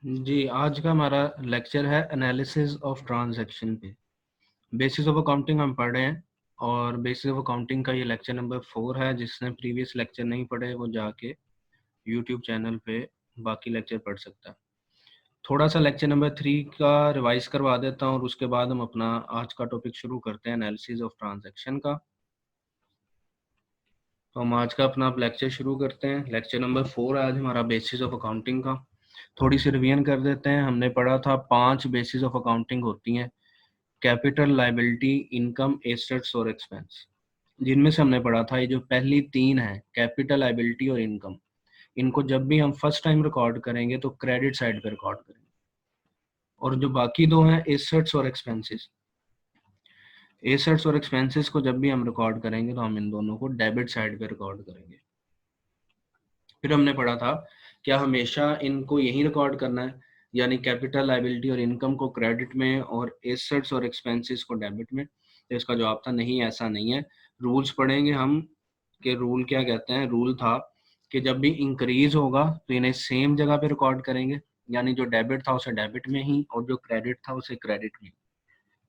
जी, आज का हमारा लेक्चर है एनालिसिस ऑफ ट्रांजैक्शन पे। बेसिस ऑफ अकाउंटिंग हम पढ़ रहे हैं और बेसिस ऑफ अकाउंटिंग का ये लेक्चर नंबर 4 है। जिसने प्रीवियस लेक्चर नहीं पढ़े वो जाके यूट्यूब चैनल पे बाकी लेक्चर पढ़ सकता है। थोड़ा सा लेक्चर नंबर 3 का रिवाइज करवा देता हूँ और उसके बाद हम अपना आज का टॉपिक शुरू करते हैं एनालिसिस ऑफ ट्रांजैक्शन का। तो हम आज का अपना लेक्चर शुरू करते हैं। लेक्चर नंबर 4 आज हमारा बेसिस ऑफ अकाउंटिंग का। थोड़ी सी रिवीजन कर देते हैं। हमने पढ़ा था 5 बेसिस ऑफ अकाउंटिंग होती हैं: कैपिटल, लायबिलिटी, इनकम, एसेट्स और एक्सपेंस। जिनमें से हमने पढ़ा था ये जो पहली 3 है, कैपिटल, लायबिलिटी और इनकम, इनको जब भी हम फर्स्ट टाइम रिकॉर्ड करेंगे तो क्रेडिट साइड पे रिकॉर्ड करेंगे। और जो बाकी 2 हैं, एसेट्स और एक्सपेंसेस, एसेट्स और एक्सपेंसेस को जब भी हम रिकॉर्ड करेंगे तो हम इन दोनों को डेबिट साइड पे रिकॉर्ड करेंगे। फिर हमने पढ़ा था क्या हमेशा इनको यही रिकॉर्ड करना है, यानी कैपिटल, लायबिलिटी और इनकम को क्रेडिट में और एसेट्स और एक्सपेंसेस को डेबिट में। तो इसका जवाब था नहीं, ऐसा नहीं है। रूल्स पढ़ेंगे हम कि रूल क्या कहते हैं। रूल था कि जब भी इंक्रीज होगा तो इन्हें सेम जगह पे रिकॉर्ड करेंगे, यानी जो डेबिट था उसे डेबिट में ही और जो क्रेडिट था उसे क्रेडिट में।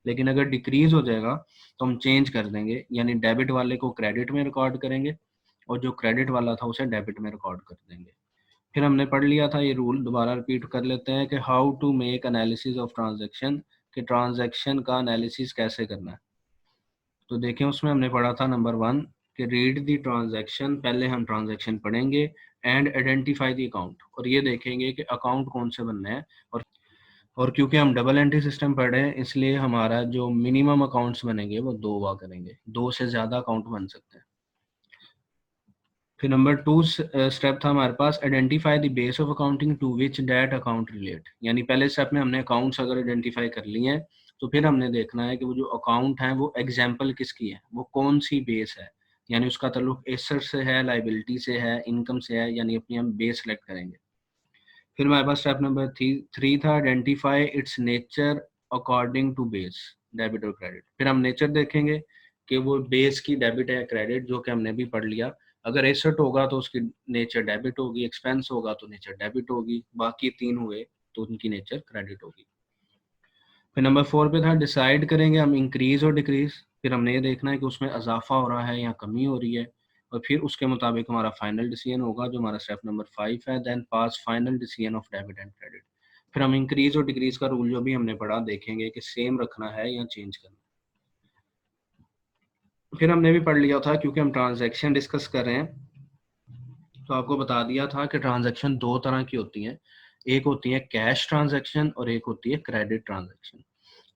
लेकिन अगर डिक्रीज हो जाएगा तो हम चेंज कर देंगे, यानी डेबिट वाले को क्रेडिट में रिकॉर्ड करेंगे और जो क्रेडिट वाला था उसे डेबिट में रिकॉर्ड कर देंगे। फिर हमने पढ़ लिया था ये रूल, दोबारा रिपीट कर लेते हैं कि how to make analysis of transaction, कि ट्रांजैक्शन का एनालिसिस कैसे करना है। तो देखें उसमें हमने पढ़ा था नंबर 1 कि रीड द ट्रांजैक्शन, पहले हम ट्रांजैक्शन पढ़ेंगे, एंड आइडेंटिफाई द अकाउंट, और ये देखेंगे कि अकाउंट कौन से बनने हैं। और क्योंकि हम डबल एंट्री सिस्टम पढ़ रहे हैं इसलिए हमारा जो मिनिमम अकाउंट्स बनेंगे वो 2 हुआ करेंगे, 2 से ज़्यादा अकाउंट बन सकते हैं। फिर नंबर 2 स्टेप था हमारे पास identify the base of accounting to which that account relate, यानी पहले स्टेप में हमने अकाउंट्स अगर आइडेंटिफाई कर लिए हैं तो फिर हमने देखना है कि वो जो अकाउंट है वो एग्जाम्पल किसकी है, वो कौन सी बेस है, यानी उसका ताल्लुक एसेट से है, लाइबिलिटी से है, इनकम से है, यानी अपनी हम बेस सेलेक्ट करेंगे। फिर हमारे पास स्टेप नंबर 3 था identify its nature according to base, debit और क्रेडिट। फिर हम नेचर देखेंगे कि वो बेस की डेबिट है क्रेडिट, जो कि हमने भी पढ़ लिया। अगर एसेट होगा तो उसकी नेचर डेबिट होगी, एक्सपेंस होगा तो नेचर डेबिट होगी, बाकी 3 हुए तो उनकी नेचर क्रेडिट होगी। फिर नंबर 4 पे था डिसाइड करेंगे हम इंक्रीज और डिक्रीज। फिर हमने ये देखना है कि उसमें इजाफा हो रहा है या कमी हो रही है, और फिर उसके मुताबिक हमारा फाइनल डिसीजन होगा, जो हमारा स्टेप नंबर 5 है। Then pass final decision of debit and credit. फिर हम इंक्रीज और डिक्रीज का रूल जो भी हमने पढ़ा देखेंगे कि सेम रखना है या चेंज करना है। फिर हमने भी पढ़ लिया था, क्योंकि हम ट्रांजैक्शन डिस्कस कर रहे हैं तो आपको बता दिया था कि ट्रांजैक्शन 2 तरह की होती हैं। एक होती है कैश ट्रांजैक्शन और एक होती है क्रेडिट ट्रांजैक्शन।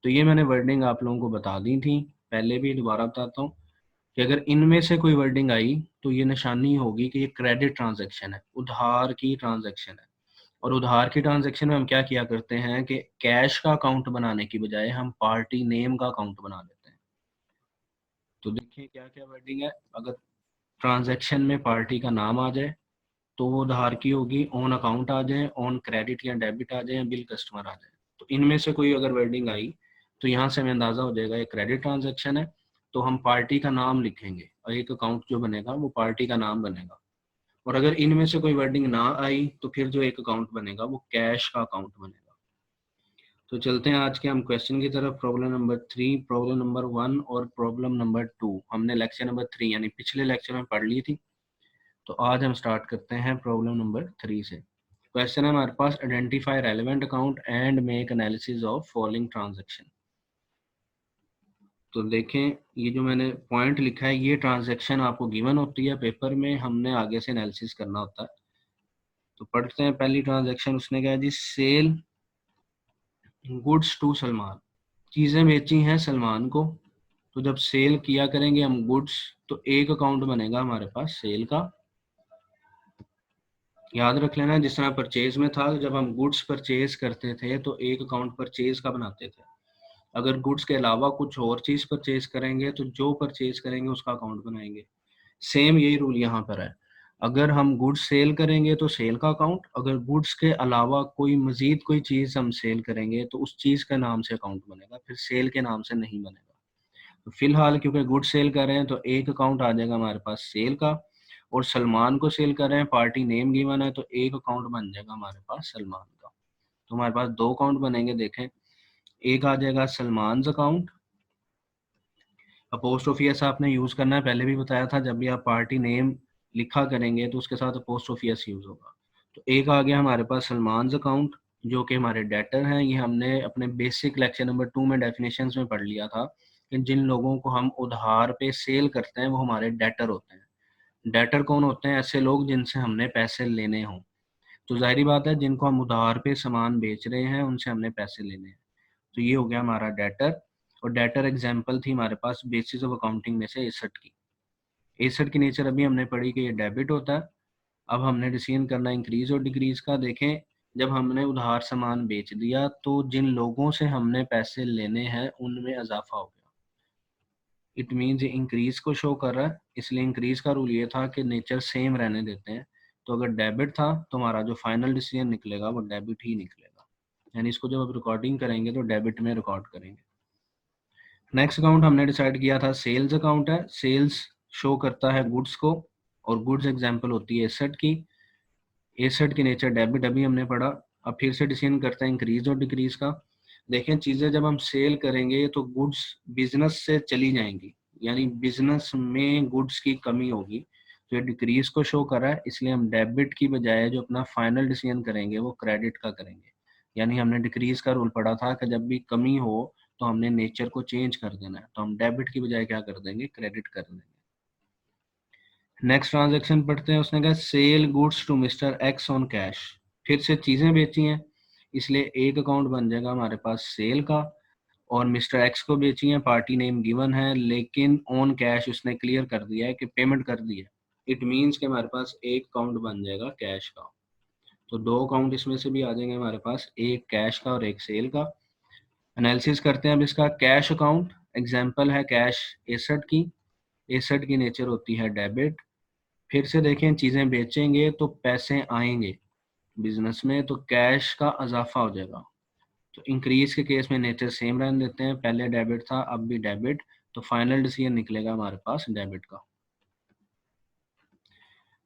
तो ये मैंने वर्डिंग आप लोगों को बता दी थी पहले भी, दोबारा बताता हूँ कि अगर इनमें से कोई वर्डिंग आई तो ये निशानी होगी कि ये क्रेडिट ट्रांजैक्शन है, उधार की ट्रांजैक्शन है। और उधार की ट्रांजैक्शन में हम क्या किया करते हैं कि कैश का अकाउंट बनाने की बजाय हम पार्टी नेम का अकाउंट बना लेते हैं। तो देखिए क्या क्या वर्डिंग है। अगर ट्रांजैक्शन में पार्टी का नाम आ जाए तो वो उधार की होगी, ऑन अकाउंट आ जाए, ऑन क्रेडिट या डेबिट आ जाए, बिल कस्टमर आ जाए। तो इनमें से कोई अगर वर्डिंग आई तो यहाँ से हमें अंदाजा हो जाएगा ये क्रेडिट ट्रांजैक्शन है। तो हम पार्टी का नाम लिखेंगे और एक अकाउंट जो बनेगा वो पार्टी का नाम बनेगा। और अगर इनमें से कोई वर्डिंग ना आई तो फिर जो एक अकाउंट बनेगा वो कैश का अकाउंट बनेगा। तो चलते हैं आज के हम क्वेश्चन की तरफ। प्रॉब्लम नंबर 3, प्रॉब्लम नंबर 1 और प्रॉब्लम नंबर 2 हमने लेक्चर नंबर 3 यानी पिछले लेक्चर में पढ़ ली थी। तो आज हम स्टार्ट करते हैं प्रॉब्लम नंबर 3 से। क्वेश्चन है हमारे पास identify relevant account and make analysis of following transaction. तो देखें ये जो मैंने पॉइंट लिखा है ये ट्रांजैक्शन आपको गिवन होती है पेपर में, हमने आगे से एनालिसिस करना होता है। तो पढ़ते हैं पहली ट्रांजैक्शन। उसने कहा जी सेल गुड्स टू सलमान, चीज़ें बेची हैं सलमान को। तो जब सेल किया करेंगे हम गुड्स तो एक अकाउंट बनेगा हमारे पास सेल का। याद रख लेना जिस तरह परचेज में था, जब हम गुड्स परचेज करते थे तो एक अकाउंट परचेज का बनाते थे। अगर गुड्स के अलावा कुछ और चीज परचेज करेंगे तो जो परचेज करेंगे उसका अकाउंट बनाएंगे। सेम यही रूल यहाँ पर है। अगर हम गुड्स सेल करेंगे तो सेल का अकाउंट, अगर गुड्स के अलावा कोई मजीद कोई चीज हम सेल करेंगे तो उस चीज के नाम से अकाउंट बनेगा, फिर सेल के नाम से नहीं बनेगा। तो फिलहाल क्योंकि गुड सेल कर रहे हैं तो एक अकाउंट आ जाएगा हमारे पास सेल का, और सलमान को सेल कर रहे हैं, पार्टी नेम गिवन है तो एक अकाउंट बन जाएगा हमारे पास सलमान का। तो हमारे पास दो अकाउंट बनेंगे। देखें, एक आ जाएगा सलमान अकाउंट, अपोस्ट्रोफी एस आपने यूज करना है, पहले भी बताया था, जब भी आप पार्टी नेम लिखा करेंगे तो उसके साथ अपोस्ट्रोफी एस यूज होगा। तो एक आ गया हमारे पास सलमान अकाउंट, जो कि हमारे डेटर हैं। ये हमने अपने बेसिक लेक्चर नंबर 2 में डेफिनेशंस में पढ़ लिया था कि जिन लोगों को हम उधार पे सेल करते हैं वो हमारे डेटर होते हैं। डेटर कौन होते हैं? ऐसे लोग जिनसे हमने पैसे लेने हों। तो जाहिर बात है, जिनको हम उधार पे सामान बेच रहे हैं उनसे हमने पैसे लेने हैं। तो ये हो गया हमारा डेटर। और डेटर एग्जाम्पल थी हमारे पास बेसिस ऑफ अकाउंटिंग में से एसेट की। एसेट की नेचर अभी हमने पढ़ी कि ये डेबिट होता है। अब हमने डिसीजन करना इंक्रीज और डिक्रीज का। देखें, जब हमने उधार सामान बेच दिया तो जिन लोगों से हमने पैसे लेने हैं उनमें इजाफा हो गया। इट मीन्स ये इंक्रीज को शो कर रहा है, इसलिए इंक्रीज का रूल ये था कि नेचर सेम रहने देते हैं। तो अगर डेबिट था तो हमारा जो फाइनल डिसीजन निकलेगा वो डेबिट ही निकलेगा, यानी इसको जब आप रिकॉर्डिंग करेंगे तो डेबिट में रिकॉर्ड करेंगे। नेक्स्ट अकाउंट हमने डिसाइड किया था सेल्स अकाउंट है। सेल्स शो करता है गुड्स को, और गुड्स एग्जांपल होती है एसेट की। एसेट की नेचर डेबिट अभी हमने पढ़ा। अब फिर से डिसीजन करते हैं इंक्रीज और डिक्रीज का। देखें, चीज़ें जब हम सेल करेंगे तो गुड्स बिजनेस से चली जाएंगी, यानी बिजनेस में गुड्स की कमी होगी। तो ये डिक्रीज को शो कर रहा है, इसलिए हम डेबिट की बजाय जो अपना फाइनल डिसीजन करेंगे वो क्रेडिट का करेंगे। यानी हमने डिक्रीज का रूल पढ़ा था कि जब भी कमी हो तो हमने नेचर को चेंज कर देना है, तो हम डेबिट की बजाय क्या कर देंगे? क्रेडिट कर देंगे। नेक्स्ट ट्रांजैक्शन पढ़ते हैं। उसने कहा sell goods to mister X on cash. फिर से चीज़ें बेची हैं, इसलिए एक अकाउंट बन जाएगा हमारे पास सेल का। और मिस्टर एक्स को बेची है, पार्टी नेम गिवन है, लेकिन ऑन कैश उसने क्लियर कर दिया है कि पेमेंट कर दी है। इट मीन्स कि हमारे पास एक अकाउंट बन जाएगा कैश का। तो दो अकाउंट इसमें से भी आ जाएंगे हमारे पास, एक कैश का और एक सेल का। एनालिसिस करते हैं अब इसका। कैश अकाउंट एग्जाम्पल है कैश एसेट की। एसेट की नेचर होती है डेबिट। फिर से देखें, चीज़ें बेचेंगे तो पैसे आएंगे बिजनेस में, तो कैश का इजाफा हो जाएगा। तो इंक्रीज के केस में नेचर सेम रहने देते हैं, पहले डेबिट था अब भी डेबिट, तो फाइनल डिसीजन निकलेगा हमारे पास डेबिट का।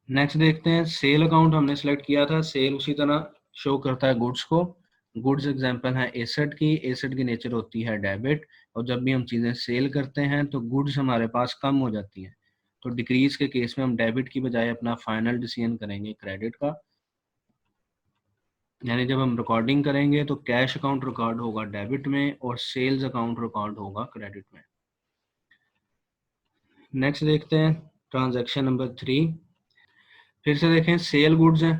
नेक्स्ट देखते हैं, सेल अकाउंट हमने सेलेक्ट किया था। सेल उसी तरह शो करता है गुड्स को। गुड्स एग्जांपल है एसेट की। एसेट की नेचर होती है डेबिट, और जब भी हम चीज़ें सेल करते हैं तो गुड्स हमारे पास कम हो जाती हैं। तो डिक्रीज के केस में हम डेबिट की बजाय अपना फाइनल डिसीजन करेंगे क्रेडिट का। यानी जब हम रिकॉर्डिंग करेंगे तो कैश अकाउंट रिकॉर्ड होगा डेबिट में और सेल्स अकाउंट रिकॉर्ड होगा क्रेडिट में। नेक्स्ट देखते हैं ट्रांजैक्शन नंबर 3। फिर से देखें, सेल गुड्स है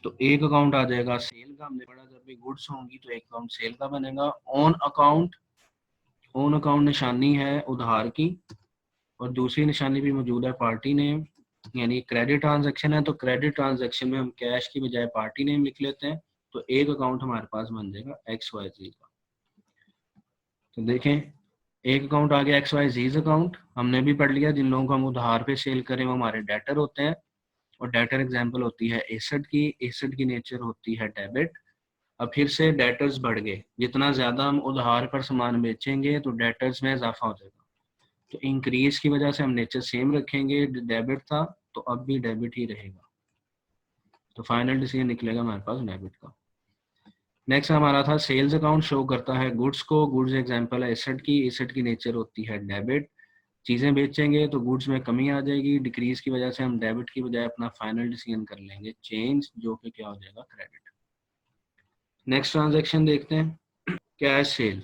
तो एक अकाउंट आ जाएगा सेल का। हमने पढ़ा जब भी गुड्स होंगी तो एक अकाउंट सेल का बनेगा। ऑन अकाउंट, ऑन अकाउंट निशानी है उधार की, और दूसरी निशानी भी मौजूद है पार्टी नेम। यानी क्रेडिट ट्रांजैक्शन है तो क्रेडिट ट्रांजैक्शन में हम कैश की बजाय पार्टी नेम लिख लेते हैं। तो एक अकाउंट हमारे पास बन जाएगा XYZ का। तो देखें, एक अकाउंट आ गया XYZ अकाउंट। हमने भी पढ़ लिया जिन लोगों को हम उधार पे सेल करें वो हमारे डेटर होते हैं। और डेटर एग्जांपल होती है एसेट की। एसेट की नेचर होती है डेबिट। अब फिर से डेटर्स बढ़ गए, जितना ज्यादा हम उधार पर सामान बेचेंगे तो डेटर्स में इजाफा हो जाएगा। तो इंक्रीज की वजह से हम नेचर सेम रखेंगे, डेबिट था तो अब भी डेबिट ही रहेगा। तो फाइनल डिसीजन निकलेगा हमारे पास डेबिट का। नेक्स्ट हमारा था सेल्स अकाउंट, शो करता है गुड्स को। गुड्स एग्जांपल है एसेट की। एसेट की नेचर होती है डेबिट। चीज़ें बेचेंगे तो गुड्स में कमी आ जाएगी, डिक्रीज की वजह से हम डेबिट की बजाय अपना फाइनल डिसीजन कर लेंगे चेंज, जो कि क्या हो जाएगा? क्रेडिट। नेक्स्ट ट्रांजैक्शन देखते हैं, कैश सेल।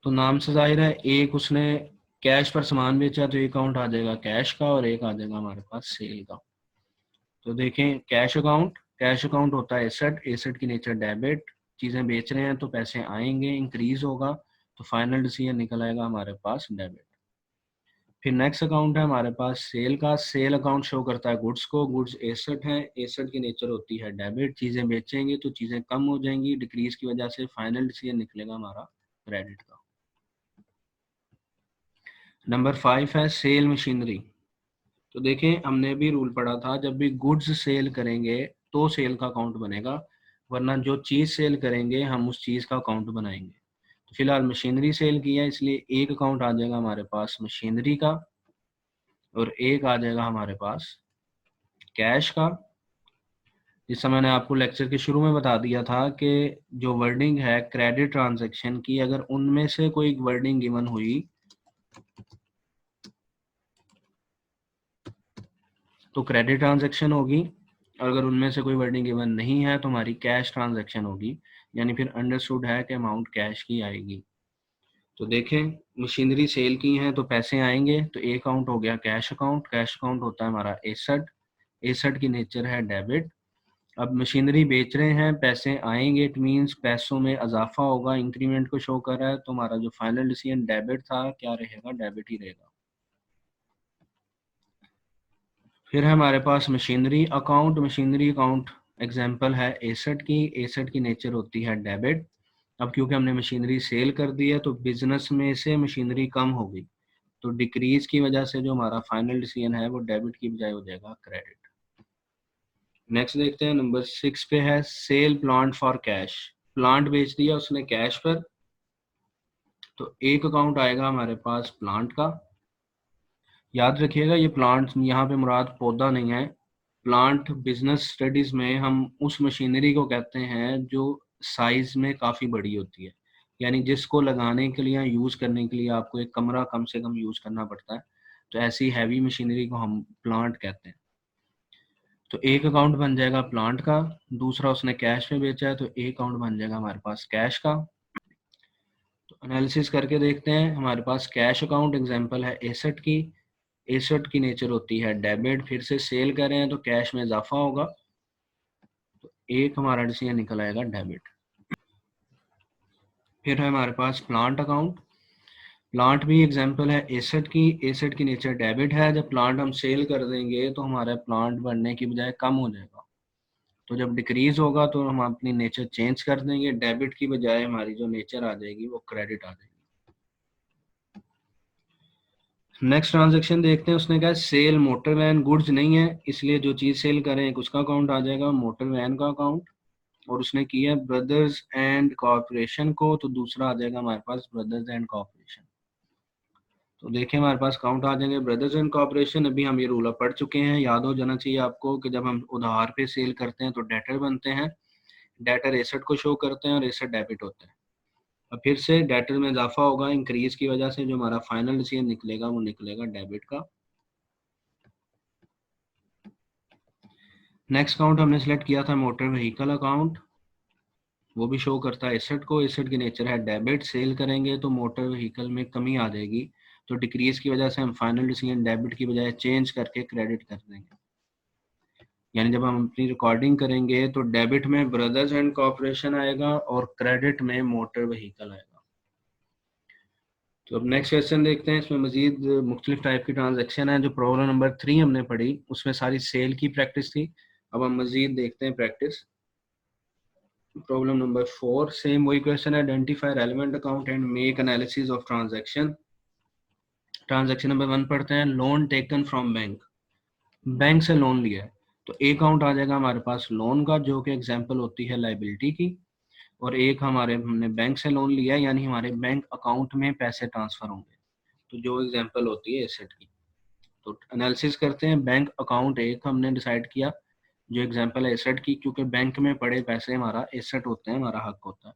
तो नाम से जाहिर है, एक उसने कैश पर सामान बेचा तो एक अकाउंट आ जाएगा कैश का और एक आ जाएगा हमारे पास सेल का। तो देखें, कैश अकाउंट, कैश अकाउंट होता है एसेट। एसेट की नेचर डेबिट। चीज़ें बेच रहे हैं तो पैसे आएंगे, इंक्रीज होगा, तो फाइनल डिसीजन निकल आएगा हमारे पास डेबिट। फिर नेक्स्ट अकाउंट है हमारे पास सेल का। सेल अकाउंट शो करता है गुड्स को। गुड्स एसेट है। एसेट की नेचर होती है डेबिट। चीज़ें बेचेंगे तो चीज़ें कम हो जाएंगी, डिक्रीज की वजह से फाइनल डिसीजन निकलेगा हमारा क्रेडिट का। नंबर 5 है सेल मशीनरी। तो देखें, हमने भी रूल पढ़ा था जब भी गुड्स सेल करेंगे तो सेल का अकाउंट बनेगा, वरना जो चीज़ सेल करेंगे हम उस चीज़ का अकाउंट बनाएंगे। तो फिलहाल मशीनरी सेल किया, इसलिए एक अकाउंट आ जाएगा हमारे पास मशीनरी का और एक आ जाएगा हमारे पास कैश का। इस समय मैंने आपको लेक्चर के शुरू में बता दिया था कि जो वर्डिंग है क्रेडिट ट्रांजैक्शन की, अगर उनमें से कोई वर्डिंग गिवन हुई तो क्रेडिट ट्रांजैक्शन होगी, और अगर उनमें से कोई वर्डिंग गिवन नहीं है तो हमारी कैश ट्रांजैक्शन होगी, यानी फिर अंडरस्टूड है कि अमाउंट कैश की आएगी। तो देखें, मशीनरी सेल की हैं तो पैसे आएंगे, तो ए अकाउंट हो गया कैश अकाउंट। कैश अकाउंट होता है हमारा एसेट, एसेट की नेचर है डेबिट। अब मशीनरी बेच रहे हैं, पैसे आएंगे, इट मीन्स पैसों में इजाफा होगा, इंक्रीमेंट को शो कर रहा है, तो हमारा जो फाइनल डिसीजन डेबिट था क्या रहेगा, डेबिट ही रहेगा। फिर है हमारे पास machinery account. Machinery account example है एसेट की, एसेट की नेचर होती है डेबिट। अब क्योंकि हमने मशीनरी सेल कर दी है तो बिजनेस में से मशीनरी कम हो गई, तो डिक्रीज की वजह से जो हमारा फाइनल डिसीजन है वो डेबिट की बजाय हो जाएगा क्रेडिट। नेक्स्ट देखते हैं, नंबर 6 पे है sell plant for cash. Plant बेच दिया उसने कैश पर, तो एक अकाउंट आएगा हमारे पास प्लांट का। याद रखिएगा ये प्लांट यहाँ पे मुराद पौधा नहीं है। प्लांट बिजनेस स्टडीज में हम उस मशीनरी को कहते हैं जो साइज में काफ़ी बड़ी होती है, यानी जिसको लगाने के लिए, यूज़ करने के लिए आपको एक कमरा कम से कम यूज़ करना पड़ता है, तो ऐसी हैवी मशीनरी को हम प्लांट कहते हैं। तो एक अकाउंट बन जाएगा प्लांट का, दूसरा उसने कैश में बेचा है तो एक अकाउंट बन जाएगा हमारे पास कैश का। तो एनालिसिस करके देखते हैं, हमारे पास कैश अकाउंट एग्जांपल है एसेट की, एसेट की नेचर होती है डेबिट, फिर से सेल कर रहे हैं तो कैश में इजाफा होगा, तो एक हमारा डिसीजन निकल आएगा डेबिट। फिर है हमारे पास प्लांट अकाउंट। प्लांट भी एग्जांपल है एसेट की, एसेट की नेचर डेबिट है, जब प्लांट हम सेल कर देंगे तो हमारा प्लांट बढ़ने की बजाय कम हो जाएगा, तो जब डिक्रीज होगा तो हम अपनी नेचर चेंज कर देंगे, डेबिट की बजाय हमारी जो नेचर आ जाएगी वो क्रेडिट आ जाएगी। नेक्स्ट ट्रांजेक्शन देखते हैं, उसने कहा सेल मोटर वैन, गुड्स नहीं है इसलिए जो चीज सेल करें उसका अकाउंट आ जाएगा मोटर वैन का अकाउंट, और उसने किया ब्रदर्स एंड कॉर्पोरेशन को, तो दूसरा आ जाएगा हमारे पास ब्रदर्स एंड कॉर्पोरेशन। तो देखें हमारे पास अकाउंट आ जाएंगे ब्रदर्स एंड कॉर्पोरेशन। अभी हम ये रूल पढ़ चुके हैं, याद हो जाना चाहिए आपको कि जब हम उधार पे सेल करते हैं तो डेटर बनते हैं, डेटर एसेट को शो करते हैं और एसेट डेबिट होता है। अब फिर से डेटर में इजाफा होगा इंक्रीज की वजह से, जो हमारा फाइनल डिसीजन निकलेगा वो निकलेगा डेबिट का। नेक्स्ट अकाउंट हमने सेलेक्ट किया था मोटर व्हीकल अकाउंट, वो भी शो करता है एसेट को, एसेट की नेचर है डेबिट, सेल करेंगे तो मोटर व्हीकल में कमी आ जाएगी, तो डिक्रीज की वजह से हम फाइनल डिसीजन डेबिट की बजाय चेंज करके क्रेडिट कर देंगे, यानी जब हम अपनी रिकॉर्डिंग करेंगे तो डेबिट में ब्रदर्स एंड कॉर्पोरेशन आएगा और क्रेडिट में मोटर व्हीकल आएगा। तो अब नेक्स्ट क्वेश्चन देखते हैं, इसमें मजीद मुख्तलिफ टाइप की ट्रांजेक्शन है। जो प्रॉब्लम नंबर 3 हमने पढ़ी उसमें सारी सेल की प्रैक्टिस थी, अब हम मजीद देखते हैं प्रैक्टिस। प्रॉब्लम नंबर 4 सेम वही क्वेश्चन है, identify relevant account and make analysis of transaction. Transaction number 1 पढ़ते हैं, loan taken from bank, bank से लोन लिया है, तो एक अकाउंट आ जाएगा हमारे पास लोन का जो कि एग्जांपल होती है लाइबिलिटी की, और एक हमने बैंक से लोन लिया है यानी हमारे बैंक अकाउंट में पैसे ट्रांसफर होंगे, तो जो एग्जांपल होती है एसेट की। तो एनालिसिस करते हैं, बैंक अकाउंट एक हमने डिसाइड किया जो एग्जांपल है एसेट की, क्योंकि बैंक में पड़े पैसे हमारा एसेट होते हैं, हमारा हक होता है,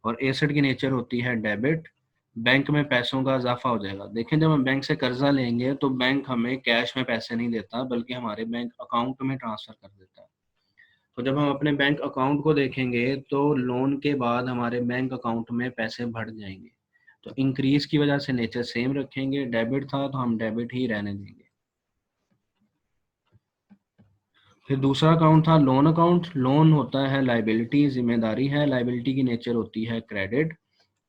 और एसेट की नेचर होती है डेबिट, बैंक में पैसों का इजाफा हो जाएगा। देखें जब हम बैंक से कर्जा लेंगे तो बैंक हमें कैश में पैसे नहीं देता बल्कि हमारे बैंक अकाउंट में ट्रांसफर कर देता है, तो जब हम अपने बैंक अकाउंट को देखेंगे तो लोन के बाद हमारे बैंक अकाउंट में पैसे बढ़ जाएंगे, तो इंक्रीज की वजह से नेचर सेम रखेंगे, डेबिट था तो हम डेबिट ही रहने देंगे। फिर दूसरा अकाउंट था लोन अकाउंट, लोन होता है लाइबिलिटी, जिम्मेदारी है, लाइबिलिटी की नेचर होती है क्रेडिट,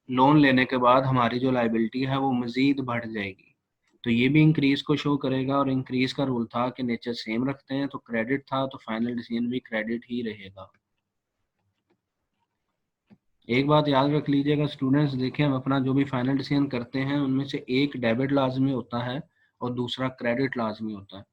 लोन लेने के बाद हमारी जो लाइबिलिटी है वो मजीद बढ़ जाएगी, तो ये भी इंक्रीज को शो करेगा, और इंक्रीज का रूल था कि नेचर सेम रखते हैं, तो क्रेडिट था तो फाइनल डिसीजन भी क्रेडिट ही रहेगा। एक बात याद रख लीजिएगा स्टूडेंट्स, देखें हम अपना जो भी फाइनल डिसीजन करते हैं उनमें से एक डेबिट लाजमी होता है और दूसरा क्रेडिट लाजमी होता है।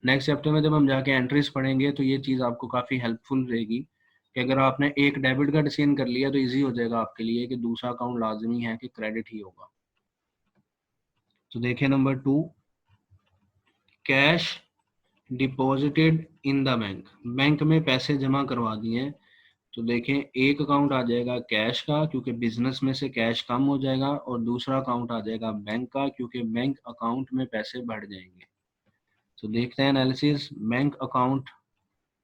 नेक्स्ट चैप्टर में जब हम जाके एंट्रीज पढ़ेंगे तो ये चीज़ आपको काफ़ी हेल्पफुल रहेगी कि अगर आपने एक डेबिट का डिसीजन कर लिया तो इजी हो जाएगा आपके लिए कि दूसरा अकाउंट लाजमी है कि क्रेडिट ही होगा। तो देखिए number 2, cash deposited in the bank, bank में पैसे जमा करवा दिए हैं। तो देखें, एक अकाउंट आ जाएगा कैश का क्योंकि बिजनेस में से कैश कम हो जाएगा, और दूसरा अकाउंट आ जाएगा बैंक का क्योंकि बैंक अकाउंट में पैसे बढ़ जाएंगे। तो देखते हैं एनालिसिस। बैंक अकाउंट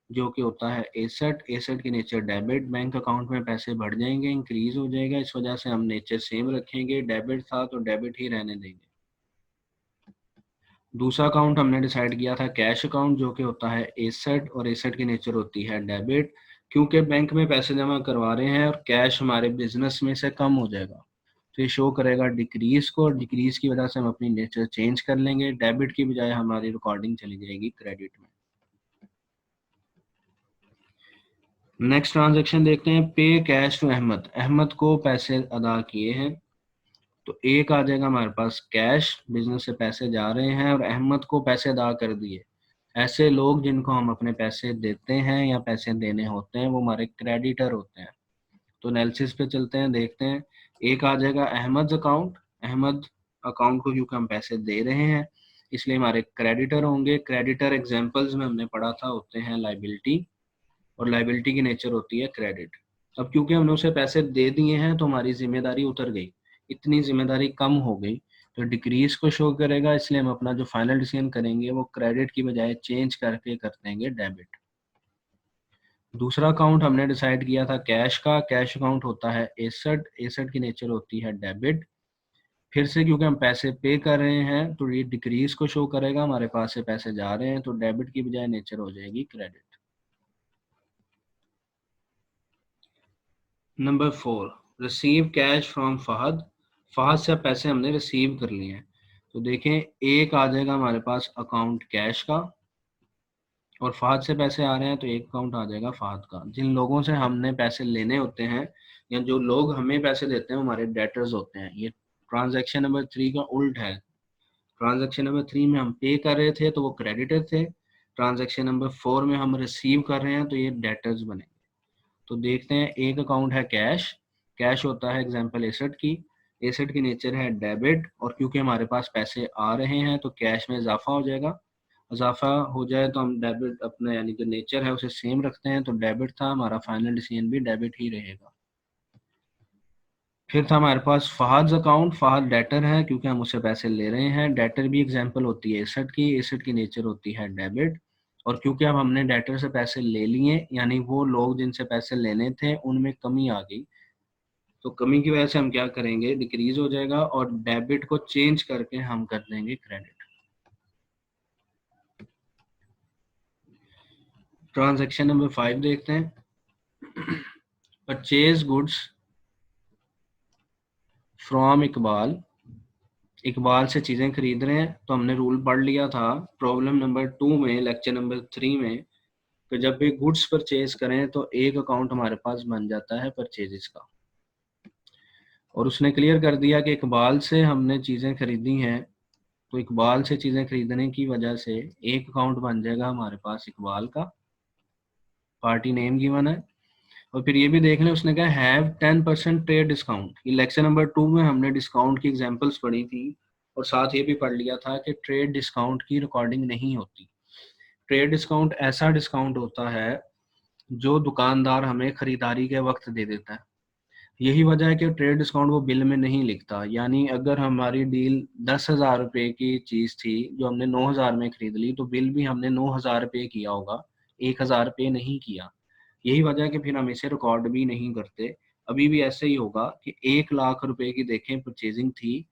जो कि होता है एसेट, एसेट की नेचर डेबिट, बैंक अकाउंट में पैसे बढ़ जाएंगे, इंक्रीज हो जाएगा, इस वजह से हम नेचर सेम रखेंगे, डेबिट था तो डेबिट ही रहने देंगे। दूसरा अकाउंट हमने डिसाइड किया था कैश अकाउंट जो कि होता है एसेट, और एसेट की नेचर होती है डेबिट क्योंकि बैंक में पैसे जमा करवा रहे हैं और कैश हमारे बिजनेस में से कम हो जाएगा, तो ये शो करेगा डिक्रीज को, और डिक्रीज की वजह से हम अपनी नेचर चेंज कर लेंगे, डेबिट की बजाय हमारी रिकॉर्डिंग चली जाएगी क्रेडिट में। नेक्स्ट ट्रांजैक्शन देखते हैं, पे कैश टू अहमद, अहमद को पैसे अदा किए हैं। तो एक आ जाएगा हमारे पास कैश, बिजनेस से पैसे जा रहे हैं और अहमद को पैसे अदा कर दिए। ऐसे लोग जिनको हम अपने पैसे देते हैं या पैसे देने होते हैं वो हमारे क्रेडिटर होते हैं। तो एनालिसिस पे चलते हैं, देखते हैं। एक आ जाएगा अहमद अकाउंट, अहमद अकाउंट को क्योंकि हम पैसे दे रहे हैं इसलिए हमारे क्रेडिटर होंगे। क्रेडिटर एग्जांपल्स में हमने पढ़ा था होते हैं लाइबिलिटी, और लाइबिलिटी की नेचर होती है क्रेडिट। अब क्योंकि हमने उसे पैसे दे दिए हैं तो हमारी जिम्मेदारी उतर गई, इतनी जिम्मेदारी कम हो गई, तो डिक्रीज को शो करेगा, इसलिए हम अपना जो फाइनल डिसीजन करेंगे वो क्रेडिट की बजाय चेंज करके कर देंगे डेबिट। दूसरा अकाउंट हमने डिसाइड किया था कैश का, कैश अकाउंट होता है एसेट, एसेट की नेचर होती है डेबिट। फिर से क्योंकि हम पैसे पे कर रहे हैं तो ये डिक्रीज को शो करेगा, हमारे पास से पैसे जा रहे हैं, तो डेबिट की बजाय नेचर हो जाएगी credit. Number 4, receive cash from Fahad, Fahad से पैसे हमने रिसीव कर लिए हैं। तो देखें, एक आ जाएगा हमारे पास अकाउंट कैश का, और फहद से पैसे आ रहे हैं तो एक अकाउंट आ जाएगा फहद का। जिन लोगों से हमने पैसे लेने होते हैं या जो लोग हमें पैसे देते हैं हमारे डेटर्स होते हैं। ये ट्रांजैक्शन नंबर 3 का उल्ट है। ट्रांजैक्शन नंबर 3 में हम पे कर रहे थे तो वो क्रेडिटर थे, ट्रांजैक्शन नंबर 4 में हम रिसीव कर रहे हैं तो ये डेटर्स बने। तो देखते हैं, एक अकाउंट है कैश, कैश होता है एग्जांपल एसेट की, एसेट की नेचर है डेबिट, और क्योंकि हमारे पास पैसे आ रहे हैं तो कैश में इजाफा हो जाएगा। इजाफा हो जाए तो हम डेबिट अपना यानी कि नेचर है उसे सेम रखते हैं, तो डेबिट था, हमारा फाइनल डिसीजन भी डेबिट ही रहेगा। फिर था हमारे पास फहद अकाउंट, फहद डेटर है क्योंकि हम उससे पैसे ले रहे हैं, डेटर भी एग्जांपल होती है एसेट की, एसेट की नेचर होती है डेबिट, और क्योंकि अब हमने डेटर से पैसे ले लिए यानी वो लोग जिनसे पैसे लेने थे उनमें कमी आ गई, तो कमी की वजह से हम क्या करेंगे, डिक्रीज हो जाएगा और डेबिट को चेंज करके हम कर देंगे क्रेडिट। ट्रांजैक्शन नंबर 5 देखते हैं, purchase goods from Iqbal, Iqbal से चीज़ें खरीद रहे हैं। तो हमने रूल पढ़ लिया था प्रॉब्लम नंबर 2 में, लेक्चर नंबर 3 में, कि जब भी गुड्स परचेज करें तो एक अकाउंट हमारे पास बन जाता है परचेजेस का, और उसने क्लियर कर दिया कि इकबाल से हमने चीज़ें खरीदी हैं, तो इकबाल से चीज़ें खरीदने की वजह से एक अकाउंट बन जाएगा हमारे पास इकबाल का, पार्टी नेम गिवन है। और फिर ये भी देख लें, उसने कहा हैव 10% ट्रेड डिस्काउंट। ये लेक्चर नंबर 2 में हमने डिस्काउंट की एग्जांपल्स पढ़ी थी, और साथ ये भी पढ़ लिया था कि ट्रेड डिस्काउंट की रिकॉर्डिंग नहीं होती। ट्रेड डिस्काउंट ऐसा डिस्काउंट होता है जो दुकानदार हमें खरीदारी के वक्त दे देता है। यही वजह है कि ट्रेड डिस्काउंट वो बिल में नहीं लिखता, यानी अगर हमारी डील 10,000 रुपये की चीज़ थी जो हमने 9,000 में खरीद ली, तो बिल भी हमने 9,000 रुपये किया होगा, 1,000 रुपये नहीं किया। यही वजह है कि फिर हम इसे रिकॉर्ड भी नहीं करते। अभी भी ऐसे ही होगा कि 1,00,000 रुपए की देखें परचेजिंग थी,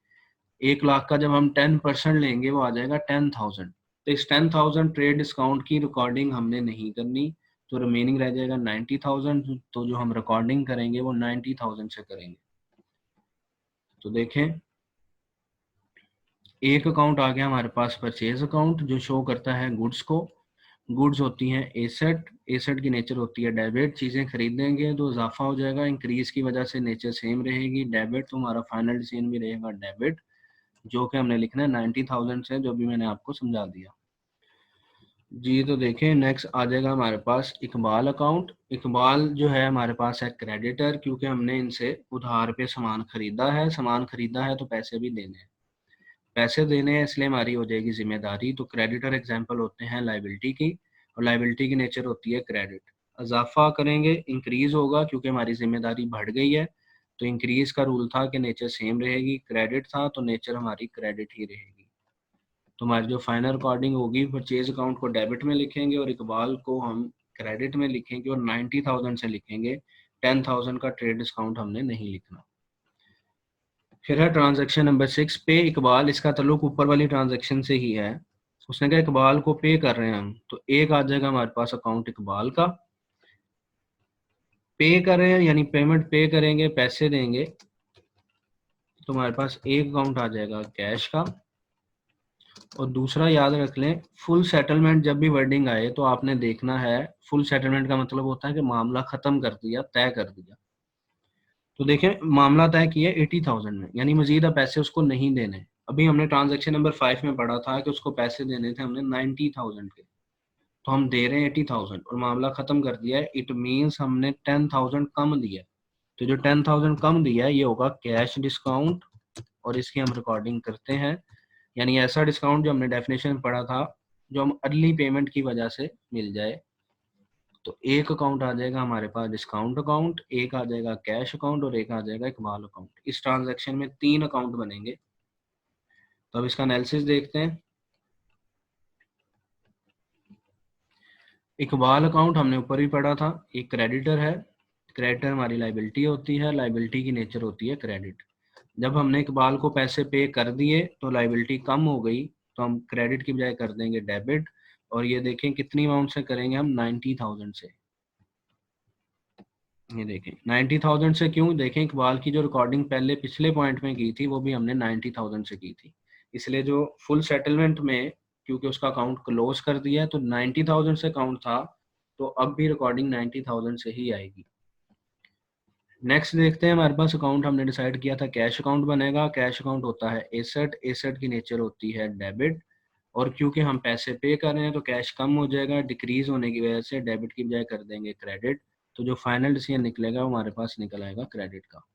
1,00,000 का जब हम 10% लेंगे वो आ जाएगा 10,000। तो इस 10,000 ट्रेड डिस्काउंट की रिकॉर्डिंग हमने नहीं करनी, तो रिमेनिंग रह जाएगा 90,000। तो जो हम रिकॉर्डिंग करेंगे वो 90,000 से करेंगे। तो देखें, एक अकाउंट आ गया हमारे पास परचेज अकाउंट जो शो करता है गुड्स को। गुड्स होती हैं एसेट, एसेट की नेचर होती है डेबिट, चीज़ें खरीदेंगे तो इजाफा हो जाएगा, इंक्रीज की वजह से नेचर सेम रहेगी डेबिट, तो हमारा फाइनल डिसीजन भी रहेगा डेबिट, जो कि हमने लिखना है 90,000 से, जो भी मैंने आपको समझा दिया जी। तो देखें, नेक्स्ट आ जाएगा हमारे पास इकबाल अकाउंट। इकबाल जो है हमारे पास है क्रेडिटर क्योंकि हमने इनसे उधार पे सामान खरीदा है, सामान खरीदा है तो पैसे भी देने हैं। पैसे देने हैं इसलिए हमारी हो जाएगी जिम्मेदारी। तो क्रेडिटर एग्जाम्पल होते हैं लाइबिलिटी की, और लाइबिलिटी की नेचर होती है क्रेडिट। इजाफा करेंगे इंक्रीज होगा क्योंकि हमारी जिम्मेदारी बढ़ गई है, तो इंक्रीज का रूल था कि नेचर सेम रहेगी, क्रेडिट था तो नेचर हमारी क्रेडिट ही रहेगी। तो हमारी जो फाइनल रिकॉर्डिंग होगी, परचेज अकाउंट को डेबिट में लिखेंगे और इकबाल को हम क्रेडिट में लिखेंगे और 90,000 से लिखेंगे, 10,000 का ट्रेड डिस्काउंट हमने नहीं लिखना। फिर है ट्रांजैक्शन नंबर 6 पे इकबाल, इसका ताल्लुक ऊपर वाली ट्रांजैक्शन से ही है। उसने कहा इकबाल को पे कर रहे हैं हम, तो एक आ जाएगा हमारे पास अकाउंट इकबाल का। पे कर रहे हैं यानी पेमेंट पे करेंगे, पैसे देंगे, तो हमारे पास एक अकाउंट आ जाएगा कैश का। और दूसरा याद रख लें, फुल सेटलमेंट जब भी वर्डिंग आए तो आपने देखना है, फुल सेटलमेंट का मतलब होता है कि मामला खत्म कर दिया, तय कर दिया। तो देखें मामला तय किया 80,000 में, यानी मजीद अब पैसे उसको नहीं देने। अभी हमने ट्रांजैक्शन नंबर 5 में पढ़ा था कि उसको पैसे देने थे हमने 90,000 के, तो हम दे रहे हैं 80,000 और मामला खत्म कर दिया है। इट मीन्स हमने 10,000 कम दिया है। तो जो 10,000 कम दिया है ये होगा कैश डिस्काउंट, और इसकी हम रिकॉर्डिंग करते हैं। यानी ऐसा डिस्काउंट जो हमने डेफिनेशन में पढ़ा था, जो हम अर्ली पेमेंट की वजह से मिल जाए। तो एक अकाउंट आ जाएगा हमारे पास डिस्काउंट अकाउंट, एक आ जाएगा कैश अकाउंट और एक आ जाएगा इकबाल अकाउंट। इस ट्रांजैक्शन में 3 अकाउंट बनेंगे। तो अब इसका एनालिसिस देखते हैं। इकबाल अकाउंट हमने ऊपर ही पढ़ा था, एक क्रेडिटर है। क्रेडिटर हमारी लाइबिलिटी होती है, लाइबिलिटी की नेचर होती है क्रेडिट। जब हमने इकबाल को पैसे पे कर दिए तो लाइबिलिटी कम हो गई, तो हम क्रेडिट की बजाय कर देंगे डेबिट। और ये देखें कितनी अमाउंट से करेंगे हम, 90,000 से। ये देखें 90,000 से, क्यों देखें इकबाल की जो रिकॉर्डिंग पहले पिछले पॉइंट में की थी वो भी हमने 90,000 से की थी, इसलिए जो फुल सेटलमेंट में क्योंकि उसका अकाउंट क्लोज कर दिया है तो 90,000 से अकाउंट था, तो अब भी रिकॉर्डिंग 90,000 से ही आएगी। नेक्स्ट देखते हैं, हमारे पास अकाउंट हमने डिसाइड किया था कैश अकाउंट बनेगा। कैश अकाउंट होता है एसेट, एसेट की नेचर होती है डेबिट, और क्योंकि हम पैसे पे कर रहे हैं तो कैश कम हो जाएगा, डिक्रीज होने की वजह से डेबिट की बजाय कर देंगे क्रेडिट। तो जो फाइनल डिसीजन निकलेगा वो हमारे पास निकल आएगा क्रेडिट का।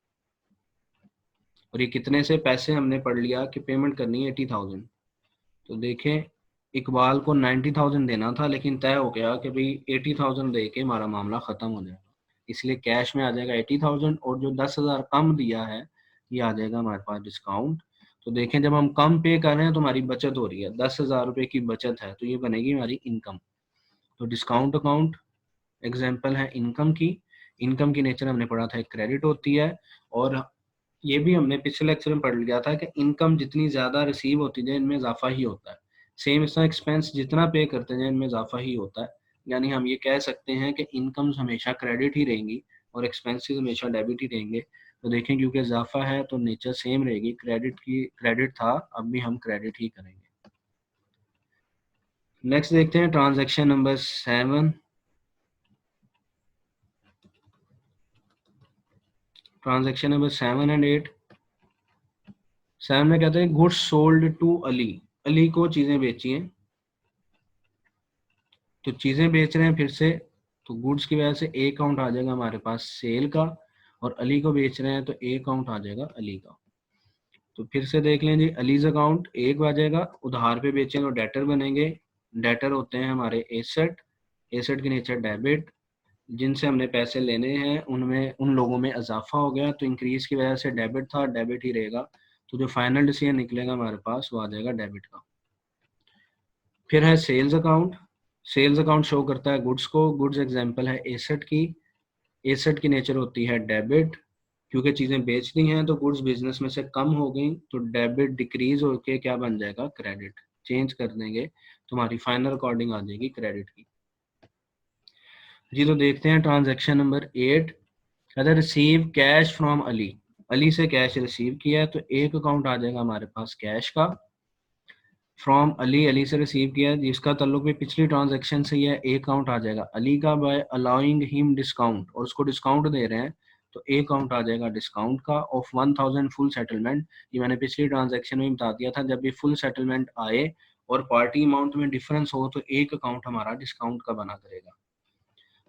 और ये कितने से पैसे हमने पढ़ लिया कि पेमेंट करनी है 80,000। तो देखें इकबाल को 90,000 देना था, लेकिन तय हो गया कि भाई 80,000 दे के हमारा मामला खत्म हो जाएगा, इसलिए कैश में आ जाएगा 80,000 और जो 10,000 कम दिया है ये आ जाएगा हमारे पास डिस्काउंट। तो देखें जब हम कम पे कर रहे हैं तो हमारी बचत हो रही है, 10,000 रुपये की बचत है, तो ये बनेगी हमारी इनकम। तो डिस्काउंट अकाउंट एग्जाम्पल है इनकम की। इनकम की नेचर हमने पढ़ा था एक क्रेडिट होती है, और ये भी हमने पिछले लेक्चर में पढ़ लिया था कि इनकम जितनी ज़्यादा रिसीव होती है इनमें इजाफा ही होता है। सेम इसका एक्सपेंस जितना पे करते हैं इनमें इजाफा ही होता है। यानी हम ये कह सकते हैं कि इनकम्स हमेशा क्रेडिट ही रहेंगी और एक्सपेंसेस हमेशा डेबिट ही रहेंगे। तो देखें क्योंकि इजाफा है तो नेचर सेम रहेगी, क्रेडिट की क्रेडिट था अब भी हम क्रेडिट ही करेंगे। नेक्स्ट देखते हैं transaction number 7। Transaction number 7 and 8। 7 में कहते हैं goods sold to Ali, Ali को चीजें बेची हैं। तो चीजें बेच रहे हैं फिर से, तो गुड्स की वजह से एक अकाउंट आ जाएगा हमारे पास सेल का, और अली को बेच रहे हैं तो एक अकाउंट आ जाएगा अली का। तो फिर से देख लें जी, अलीज अकाउंट एक आ जाएगा, उधार पे बेचें तो डेटर बनेंगे। डेटर होते हैं हमारे एसेट, एसेट की नेचर डेबिट, जिनसे हमने पैसे लेने हैं उनमें उन लोगों में इजाफा हो गया तो इंक्रीज की वजह से डेबिट था, डेबिट ही रहेगा। तो जो फाइनल डिसीजन निकलेगा हमारे पास वो आ जाएगा डेबिट का। फिर है sales account. Sales account show करता है गुड्स को, गुड्स एग्जांपल है एसेट की। एसेट की नेचर होती है डेबिट, क्योंकि चीज़ें बेचनी हैं तो गुड्स बिजनेस में से कम हो गई तो डेबिट डिक्रीज होके क्या बन जाएगा क्रेडिट, चेंज कर देंगे तो हमारी फाइनल रिकॉर्डिंग आ जाएगी क्रेडिट की। जी तो देखते हैं ट्रांजैक्शन नंबर 8। अगर receive cash from Ali, Ali से कैश रिसीव किया है तो एक अकाउंट आ जाएगा हमारे पास कैश का। फ्रॉम अली, अली से रिसीव किया है जिसका ताल्लुक भी पिछली ट्रांजैक्शन से ही है, एक अकाउंट आ जाएगा अली का बाय अलाउइंग हिम डिस्काउंट, और उसको डिस्काउंट दे रहे हैं तो एक अकाउंट आ जाएगा डिस्काउंट का ऑफ 1,000 फुल सेटलमेंट। ये मैंने पिछली ट्रांजैक्शन में बता दिया था, जब भी फुल सेटलमेंट आए और पार्टी अमाउंट में डिफरेंस हो तो एक अकाउंट हमारा डिस्काउंट का बना करेगा।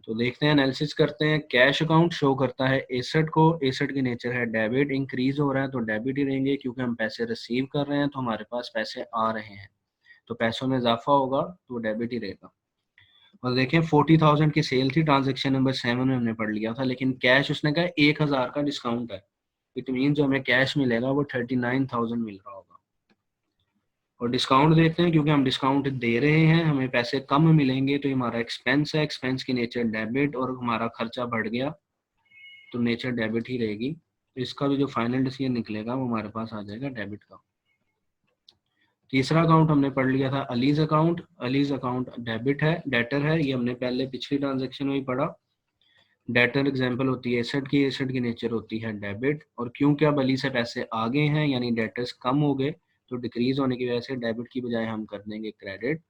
तो देखते हैं, एनालिसिस करते हैं। कैश अकाउंट शो करता है एसेट को, एसेट की नेचर है डेबिट, इंक्रीज हो रहा है तो डेबिट ही रहेंगे, क्योंकि हम पैसे रिसीव कर रहे हैं तो हमारे पास पैसे आ रहे हैं, तो पैसों में इजाफा होगा तो डेबिट ही रहेगा। और देखें 40,000 की सेल थी, ट्रांजेक्शन नंबर 7 में हमने पढ़ लिया था, लेकिन कैश उसने कहा 1,000 का डिस्काउंट है, इट मीन जो हमें कैश मिलेगा वो 39,000 मिल रहा होगा। और डिस्काउंट देखते हैं, क्योंकि हम डिस्काउंट दे रहे हैं, हमें पैसे कम मिलेंगे, तो ये हमारा एक्सपेंस है, एक्सपेंस की नेचर डेबिट, और हमारा खर्चा बढ़ गया तो नेचर डेबिट ही रहेगी। तो इसका भी जो फाइनल डिसीजन निकलेगा वो हमारे पास आ जाएगा डेबिट का। तीसरा अकाउंट हमने पढ़ लिया था allies account. Allies account debit है, डेटर है, ये हमने पहले पिछली ट्रांजेक्शन में ही पढ़ा। डेटर एग्जांपल होती है एसेट की, एसेट की नेचर होती है डेबिट, और क्योंकि अब अली से पैसे आगे हैं यानी डेटर्स कम हो गए, तो डिक्रीज होने की वजह से डेबिट की बजाय हम कर देंगे क्रेडिट,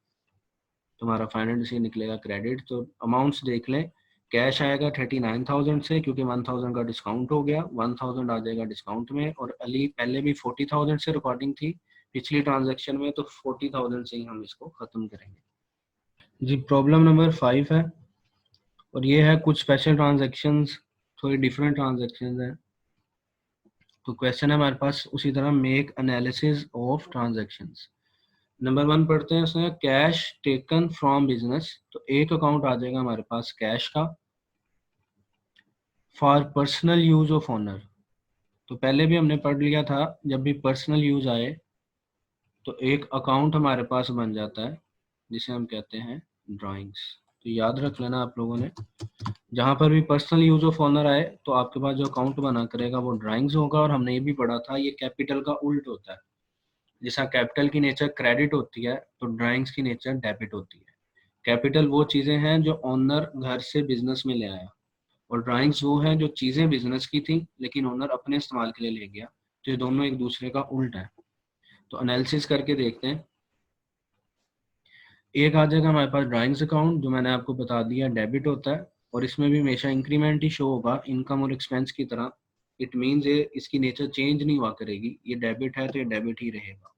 तो हमारा फाइनल डिसीजन निकलेगा क्रेडिट। तो अमाउंट्स देख लें, कैश आएगा 39,000 से, क्योंकि 1,000 का डिस्काउंट हो गया, 1,000 आ जाएगा डिस्काउंट में, और अली पहले भी 40,000 से रिकॉर्डिंग थी पिछली ट्रांजैक्शन में, तो 40,000 से ही हम इसको खत्म करेंगे जी। प्रॉब्लम नंबर 5 है, और ये है कुछ स्पेशल ट्रांजैक्शंस, थोड़ी डिफरेंट ट्रांजैक्शंस हैं। तो क्वेश्चन है हमारे पास उसी तरह, make analysis of transactions. Number 1 पढ़ते हैं, उसमें कैश टेकन फ्रॉम बिजनेस, तो एक अकाउंट आ जाएगा हमारे पास कैश का, for personal use of owner. तो पहले भी हमने पढ़ लिया था, जब भी पर्सनल यूज आए तो एक अकाउंट हमारे पास बन जाता है जिसे हम कहते हैं ड्राइंग्स। तो याद रख लेना आप लोगों ने, जहां पर भी पर्सनल यूज ऑफ ऑनर आए तो आपके पास जो अकाउंट बना करेगा वो ड्राइंग्स होगा। और हमने ये भी पढ़ा था, ये कैपिटल का उल्ट होता है, जैसा कैपिटल की नेचर क्रेडिट होती है तो ड्राइंग्स की नेचर डेबिट होती है। कैपिटल वो चीजें हैं जो ओनर घर से बिजनेस में ले आया, और ड्राइंग्स वो हैं जो चीजें बिजनेस की थी लेकिन ओनर अपने इस्तेमाल के लिए ले गया। तो ये दोनों एक दूसरे का उल्ट है। तो एनालिसिस करके देखते हैं। एक आ जाएगा हमारे पास ड्राइंग्स अकाउंट, जो मैंने आपको बता दिया डेबिट होता है, और इसमें भी हमेशा इंक्रीमेंट ही शो होगा इनकम और एक्सपेंस की तरह। इट मीन्स ये इसकी नेचर चेंज नहीं हुआ करेगी, ये डेबिट है तो ये डेबिट ही रहेगा।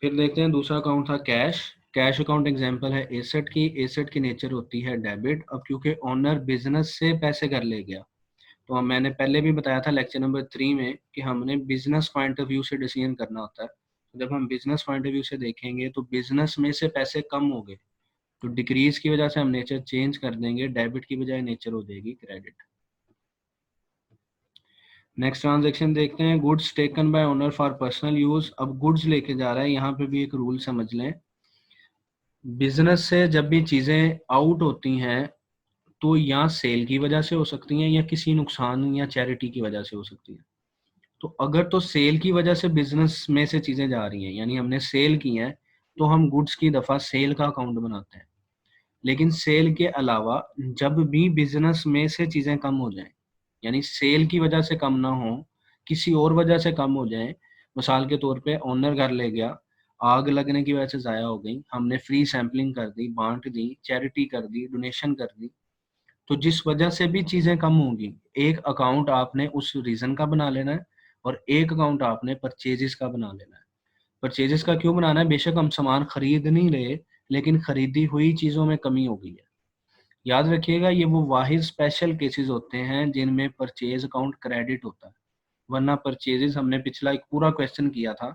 फिर देखते हैं दूसरा अकाउंट था कैश। कैश अकाउंट एग्जांपल है एसेट की, एसेट की नेचर होती है डेबिट। अब क्योंकि ओनर बिजनेस से पैसे घर ले गया, तो मैंने पहले भी बताया था लेक्चर नंबर 3 में कि हमने बिजनेस पॉइंट ऑफ व्यू से डिसीजन करना होता है। तो जब हम बिजनेस पॉइंट ऑफ व्यू से देखेंगे तो बिजनेस में से पैसे कम हो गए, तो डिक्रीज की वजह से हम नेचर चेंज कर देंगे, डेबिट की बजाय नेचर हो जाएगी क्रेडिट। नेक्स्ट ट्रांजेक्शन देखते हैं, goods taken by owner for personal use. अब गुड्स लेके जा रहा है, यहाँ पे भी एक रूल समझ लें, बिजनेस से जब भी चीजें आउट होती हैं तो या सेल की वजह से हो सकती हैं या किसी नुकसान या चैरिटी की वजह से हो सकती है। तो अगर तो सेल की वजह से बिजनेस में से चीजें जा रही हैं, यानी हमने सेल की है, तो हम गुड्स की दफा सेल का अकाउंट बनाते हैं। लेकिन सेल के अलावा जब भी बिजनेस में से चीजें कम हो जाएं, यानी सेल की वजह से कम ना हो, किसी और वजह से कम हो जाए, मिसाल के तौर पे ओनर घर ले गया, आग लगने की वजह से ज़ाया हो गई, हमने फ्री सैम्पलिंग कर दी, बांट दी, चैरिटी कर दी, डोनेशन कर दी, तो जिस वजह से भी चीज़ें कम होंगी, एक अकाउंट आपने उस रीज़न का बना लेना है और एक अकाउंट आपने परचेजेस का बना लेना है। परचेजेस का क्यों बनाना है? बेशक हम सामान खरीद नहीं रहे, लेकिन खरीदी हुई चीज़ों में कमी हो गई है। याद रखिएगा, ये वो वाहिद स्पेशल केसेस होते हैं जिनमें परचेज अकाउंट क्रेडिट होता है, वरना परचेजेस हमने पिछला एक पूरा क्वेश्चन किया था,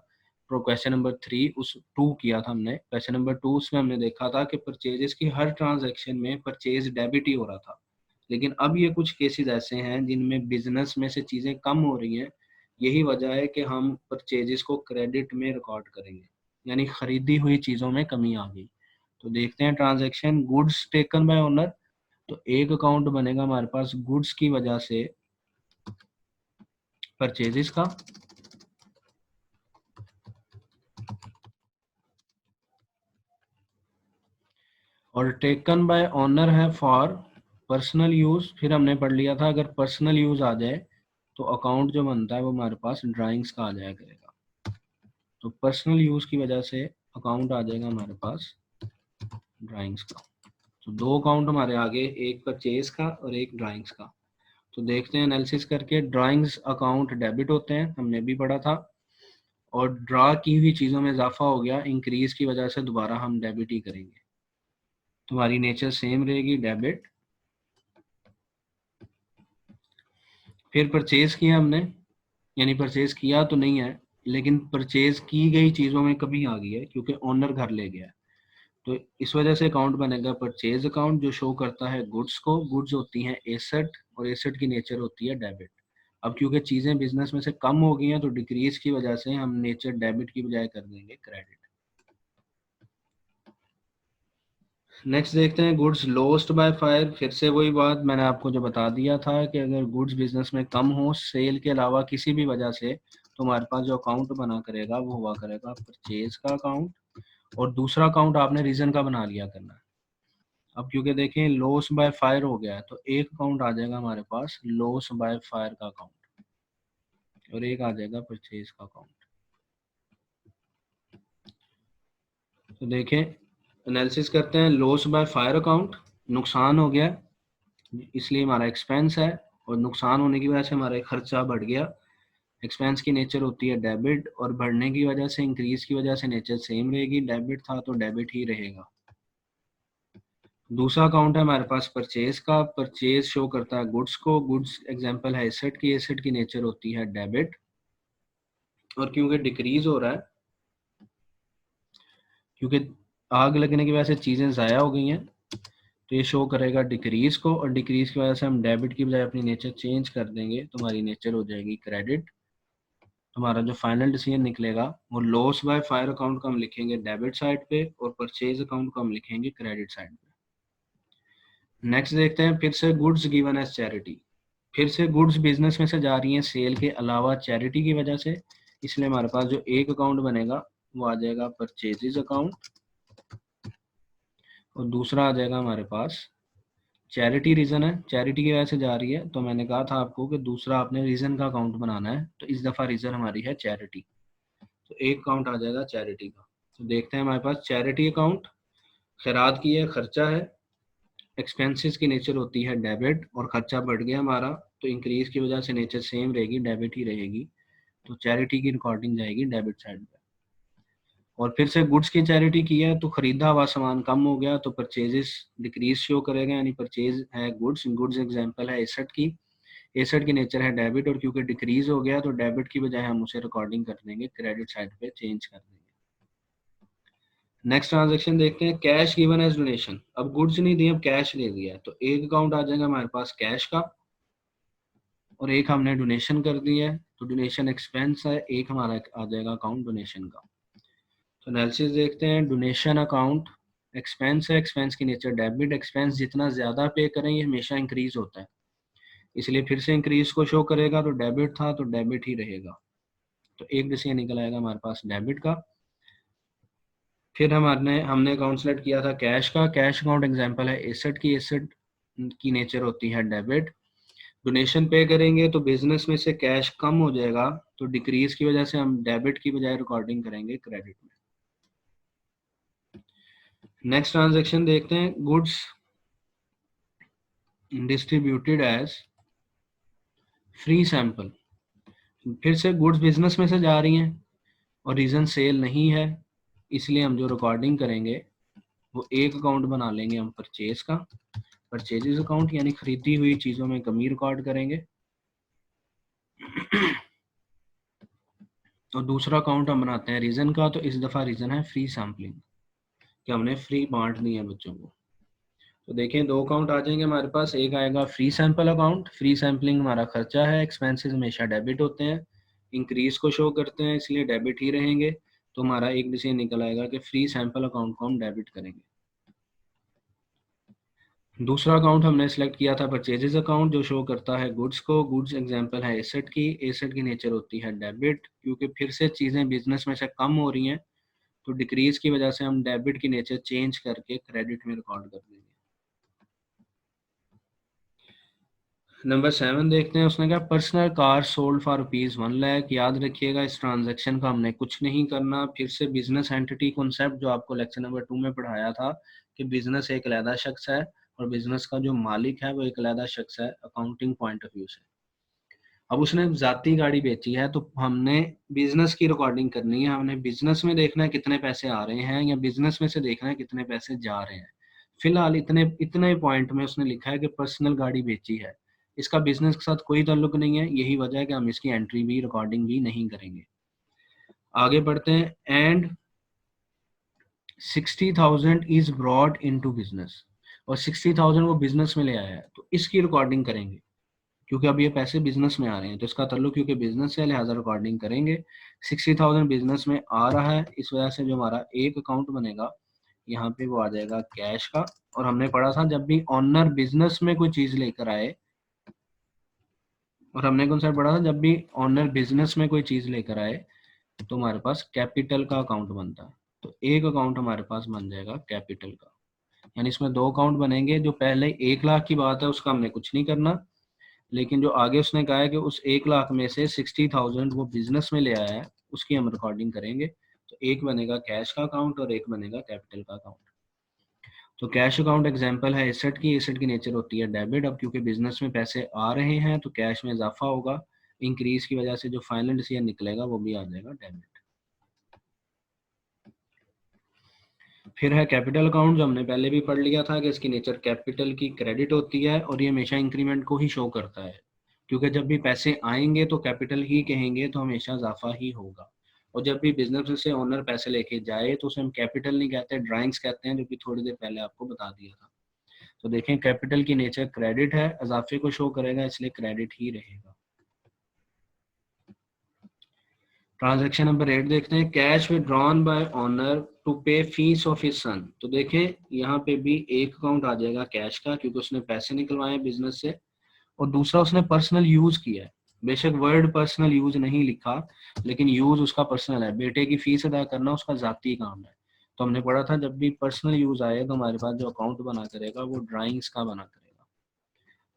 प्रो क्वेश्चन नंबर 3 उस 2 किया था हमने, क्वेश्चन नंबर 2 उसमें हमने देखा था कि परचेजेस की हर ट्रांजैक्शन में परचेज डेबिट ही हो रहा था। लेकिन अब ये कुछ केसेस ऐसे हैं जिनमें बिजनेस में से चीज़ें कम हो रही हैं, यही वजह है कि हम परचेजेस को क्रेडिट में रिकॉर्ड करेंगे, यानी खरीदी हुई चीज़ों में कमी आ गई। तो देखते हैं transaction goods taken by owner, तो एक अकाउंट बनेगा हमारे पास गुड्स की वजह से परचेजेस का, और टेकन बाय ऑनर है फॉर पर्सनल यूज। फिर हमने पढ़ लिया था अगर पर्सनल यूज आ जाए तो अकाउंट जो बनता है वो हमारे पास ड्राइंग्स का आ जाया करेगा। तो पर्सनल यूज की वजह से अकाउंट आ जाएगा हमारे पास ड्राइंग्स का। तो दो अकाउंट हमारे आगे, एक परचेज का और एक ड्राइंग्स का। तो देखते हैं एनालिसिस करके, ड्राइंग्स अकाउंट डेबिट होते हैं, हमने भी पढ़ा था, और ड्रा की हुई चीज़ों में इजाफा हो गया, इंक्रीज की वजह से दोबारा हम डेबिट ही करेंगे। तुम्हारी नेचर सेम रहेगी, डेबिट। फिर परचेज किया हमने, यानी परचेज किया तो नहीं है, लेकिन परचेज की गई चीज़ों में कमी आ गई है क्योंकि ओनर घर ले गया है। तो इस वजह से अकाउंट बनेगा परचेज अकाउंट, जो शो करता है गुड्स को। गुड्स होती हैं एसेट और एसेट की नेचर होती है डेबिट। अब क्योंकि चीज़ें बिजनेस में से कम हो गई हैं तो डिक्रीज की वजह से हम नेचर डेबिट की बजाय कर देंगे क्रेडिट। नेक्स्ट देखते हैं गुड्स लॉस्ट बाय फायर। फिर से वही बात मैंने आपको जो बता दिया था कि अगर गुड्स बिजनेस में कम हो सेल के अलावा किसी भी वजह से, तो हमारे पास जो अकाउंट बना करेगा वो हुआ करेगा परचेज का अकाउंट, और दूसरा अकाउंट आपने रीजन का बना लिया करना है। अब क्योंकि देखें लॉस बाय फायर हो गया है तो एक अकाउंट आ जाएगा हमारे पास लॉस बाय फायर का अकाउंट, और एक आ जाएगा परचेज का अकाउंट। तो देखें एनालिसिस करते हैं। लॉस बाय फायर अकाउंट, नुकसान हो गया इसलिए हमारा एक्सपेंस है, और नुकसान होने की वजह से हमारा खर्चा बढ़ गया। एक्सपेंस की नेचर होती है डेबिट, और बढ़ने की वजह से इंक्रीज की वजह से नेचर सेम रहेगी, डेबिट था तो डेबिट ही रहेगा। दूसरा अकाउंट है हमारे पास परचेज का। परचेज शो करता है गुड्स को, गुड्स एग्जांपल है एसेट की, एसेट की नेचर होती है डेबिट, और क्योंकि डिक्रीज हो रहा है, क्योंकि आग लगने की वजह से चीज़ें ज़ाया हो गई हैं, तो ये शो करेगा डिक्रीज को, और डिक्रीज की वजह से हम डेबिट की बजाय अपनी नेचर चेंज कर देंगे, तो हमारी नेचर हो जाएगी क्रेडिट। हमारा जो फाइनल डिसीजन निकलेगा वो लॉस बाय फायर अकाउंट को हम लिखेंगे डेबिट साइड पे, और परचेज अकाउंट को हम लिखेंगे क्रेडिट साइड पे। नेक्स्ट देखते हैं फिर से गुड्स गिवन एज चैरिटी। फिर से गुड्स बिजनेस में से जा रही हैं सेल के अलावा चैरिटी की वजह से, इसलिए हमारे पास जो एक अकाउंट बनेगा वो आ जाएगा परचेजेज अकाउंट, और दूसरा आ जाएगा हमारे पास चैरिटी। रीजन है चैरिटी की वजह से जा रही है, तो मैंने कहा था आपको कि दूसरा आपने रीजन का अकाउंट बनाना है, तो इस दफा रीजन हमारी है चैरिटी, तो एक अकाउंट आ जाएगा चैरिटी का। तो देखते हैं हमारे पास चैरिटी अकाउंट खैरात की है, खर्चा है, एक्सपेंसेस की नेचर होती है डेबिट, और खर्चा बढ़ गया हमारा, तो इंक्रीज की वजह से नेचर सेम रहेगी, डेबिट ही रहेगी, तो चैरिटी की रिकॉर्डिंग जाएगी डेबिट साइड पे। और फिर से गुड्स की चैरिटी की है तो खरीदा हुआ सामान कम हो गया, तो परचेजेस डिक्रीज शो करेगा, यानी परचेज है गुड्स, गुड्स एग्जांपल है एसेट की, एसेट की नेचर है डेबिट, और क्योंकि डिक्रीज हो गया तो डेबिट की बजाय हम उसे रिकॉर्डिंग कर देंगे क्रेडिट साइड पे, चेंज कर देंगे। नेक्स्ट ट्रांजेक्शन देखते हैं कैश गिवन एज डोनेशन। अब गुड्स नहीं दिए, अब कैश ले दिया है, तो एक अकाउंट आ जाएगा हमारे पास कैश का, और एक हमने डोनेशन कर दिया है, तो डोनेशन एक्सपेंस है, एक हमारा आ जाएगा अकाउंट डोनेशन का। तो एनालिसिस देखते हैं। डोनेशन अकाउंट एक्सपेंस है, एक्सपेंस की नेचर डेबिट, एक्सपेंस जितना ज़्यादा पे करें ये हमेशा इंक्रीज होता है, इसलिए फिर से इंक्रीज को शो करेगा, तो डेबिट था तो डेबिट ही रहेगा, तो एक डिसीजन निकल आएगा हमारे पास डेबिट का। फिर हमने अकाउंट सेलेक्ट किया था कैश का। कैश अकाउंट एग्जांपल है एसेट की, एसेट की नेचर होती है डेबिट। डोनेशन पे करेंगे तो बिजनेस में से कैश कम हो जाएगा, तो डिक्रीज की वजह से हम डेबिट की बजाय रिकॉर्डिंग करेंगे क्रेडिट में। नेक्स्ट ट्रांजेक्शन देखते हैं goods distributed as free sample. फिर से गुड्स बिजनेस में से जा रही हैं और रीजन सेल नहीं है, इसलिए हम जो रिकॉर्डिंग करेंगे वो एक अकाउंट बना लेंगे हम परचेज का, परचेजेस अकाउंट, यानी खरीदी हुई चीजों में कमी रिकॉर्ड करेंगे। तो दूसरा अकाउंट हम बनाते हैं रीजन का, तो इस दफा रीजन है फ्री सैम्पलिंग, कि हमने फ्री बांट दिए हैं बच्चों को। तो देखें दो अकाउंट आ जाएंगे हमारे पास, एक आएगा free sample account. Free sampling हमारा खर्चा है, एक्सपेंसेस हमेशा डेबिट होते हैं, इंक्रीज को शो करते हैं इसलिए डेबिट ही रहेंगे, तो हमारा एक डिसीजन निकल आएगा कि फ्री सैंपल अकाउंट को हम डेबिट करेंगे। दूसरा अकाउंट हमने सेलेक्ट किया था परचेजेस अकाउंट, जो शो करता है गुड्स को, गुड्स एग्जांपल है एसेट की, एसेट की नेचर होती है डेबिट, क्योंकि फिर से चीज़ें बिजनेस में से कम हो रही हैं, तो डिक्रीज की वजह से हम डेबिट की नेचर चेंज करके क्रेडिट में रिकॉर्ड कर देंगे। नंबर 7 देखते हैं, उसने कहा पर्सनल कार सोल्ड फॉर ₹1,00,000। याद रखिएगा इस ट्रांजैक्शन का हमने कुछ नहीं करना। फिर से बिजनेस एंटिटी कॉन्सेप्ट जो आपको लेक्चर नंबर 2 में पढ़ाया था कि बिजनेस एक अलहदा शख्स है और बिजनेस का जो मालिक है वो एक अलहदा शख्स है अकाउंटिंग पॉइंट ऑफ व्यू से। अब उसने जाती गाड़ी बेची है तो हमने बिजनेस की रिकॉर्डिंग करनी है, हमने बिजनेस में देखना है कितने पैसे आ रहे हैं या बिजनेस में से देखना है कितने पैसे जा रहे हैं। फिलहाल इतने पॉइंट में उसने लिखा है कि पर्सनल गाड़ी बेची है, इसका बिजनेस के साथ कोई ताल्लुक नहीं है, यही वजह है कि हम इसकी एंट्री भी रिकॉर्डिंग भी नहीं करेंगे। आगे बढ़ते हैं। And 60,000 is brought into business, और 60,000 वो बिजनेस में ले आया है, तो इसकी रिकॉर्डिंग करेंगे क्योंकि अब ये पैसे बिजनेस में आ रहे हैं, तो इसका ताल्लुक क्योंकि बिजनेस से, लिहाजा रिकॉर्डिंग करेंगे। 60,000 बिजनेस में आ रहा है, इस वजह से जो हमारा एक अकाउंट बनेगा यहाँ पे वो आ जाएगा कैश का। और हमने पढ़ा था जब भी ऑनर बिजनेस में कोई चीज लेकर आए, और हमने कौन सा पढ़ा था, जब भी ऑनर बिजनेस में कोई चीज लेकर आए तो हमारे पास कैपिटल का अकाउंट बनता है। तो एक अकाउंट हमारे पास बन जाएगा कैपिटल का, यानी इसमें दो अकाउंट बनेंगे। जो पहले 1 लाख की बात है उसका हमने कुछ नहीं करना, लेकिन जो आगे उसने कहा है कि उस 1 लाख में से 60,000 वो बिजनेस में ले आया है, उसकी हम रिकॉर्डिंग करेंगे। तो एक बनेगा कैश का अकाउंट और एक बनेगा कैपिटल का अकाउंट। तो कैश अकाउंट एग्जांपल है एसेट की, एसेट की नेचर होती है डेबिट। अब क्योंकि बिजनेस में पैसे आ रहे हैं तो कैश में इजाफा होगा, इंक्रीज की वजह से जो फाइनल डिसीजन निकलेगा वो भी आ जाएगा डेबिट। फिर है कैपिटल अकाउंट, जो हमने पहले भी पढ़ लिया था कि इसकी नेचर कैपिटल की क्रेडिट होती है, और ये हमेशा इंक्रीमेंट को ही शो करता है, क्योंकि जब भी पैसे आएंगे तो कैपिटल ही कहेंगे, तो हमेशा इजाफा ही होगा। और जब भी बिजनेस से ओनर पैसे लेके जाए तो उसे हम कैपिटल नहीं कहते, ड्राइंग्स कहते हैं, जो कि थोड़ी देर पहले आपको बता दिया था। तो देखें कैपिटल की नेचर क्रेडिट है, इजाफे को शो करेगा, इसलिए क्रेडिट ही रहेगा। ट्रांजैक्शन नंबर 8 देखते हैं। Cash withdrawn by owner to pay fees of his son. तो देखें यहाँ पे भी एक अकाउंट आ जाएगा कैश का, क्योंकि उसने पैसे निकलवाए बिजनेस से, और दूसरा उसने पर्सनल यूज किया है। बेशक वर्ड पर्सनल यूज नहीं लिखा, लेकिन यूज उसका पर्सनल है। बेटे की फीस अदा करना उसका जाती काम है। तो हमने पढ़ा था जब भी पर्सनल यूज आए तो हमारे पास जो अकाउंट बना करेगा वो ड्राइंग्स का बना करेगा।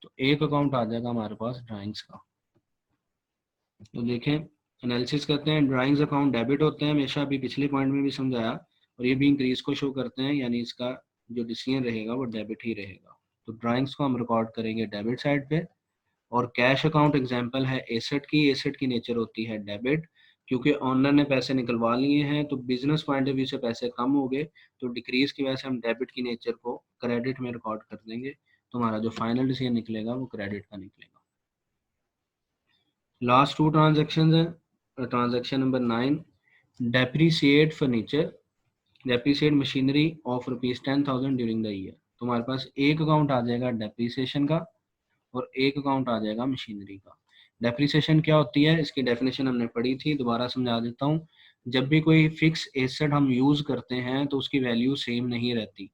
तो एक अकाउंट आ जाएगा हमारे पास ड्राइंग्स का। तो देखें एनालिसिस करते हैं। ड्राइंग्स अकाउंट डेबिट होते हैं हमेशा, अभी पिछले पॉइंट में भी समझाया, और ये भी इंक्रीज को शो करते हैं, यानी इसका जो डिसीजन रहेगा वो डेबिट ही रहेगा। तो ड्राइंग्स को हम रिकॉर्ड करेंगे डेबिट साइड पे। और कैश अकाउंट एग्जांपल है एसेट की, एसेट की नेचर होती है डेबिट, क्योंकि ऑनर ने पैसे निकलवा लिए हैं तो बिजनेस पॉइंट ऑफ व्यू से पैसे कम हो गए, तो डिक्रीज की वजह से हम डेबिट की नेचर को क्रेडिट में रिकॉर्ड कर देंगे। तो हमारा जो फाइनल डिसीजन निकलेगा वो क्रेडिट का निकलेगा। लास्ट टू ट्रांजेक्शन है। Transaction number 9, depreciate furniture, depreciate machinery of ₹10,000 during the year. तो हमारे पास एक अकाउंट आ जाएगा डेप्रीसिएशन का और एक अकाउंट आ जाएगा मशीनरी का। डेप्रिसिएशन क्या होती है, इसकी डेफिनेशन हमने पढ़ी थी, दोबारा समझा देता हूँ। जब भी कोई फिक्स एसेट हम यूज करते हैं तो उसकी वैल्यू सेम नहीं रहती,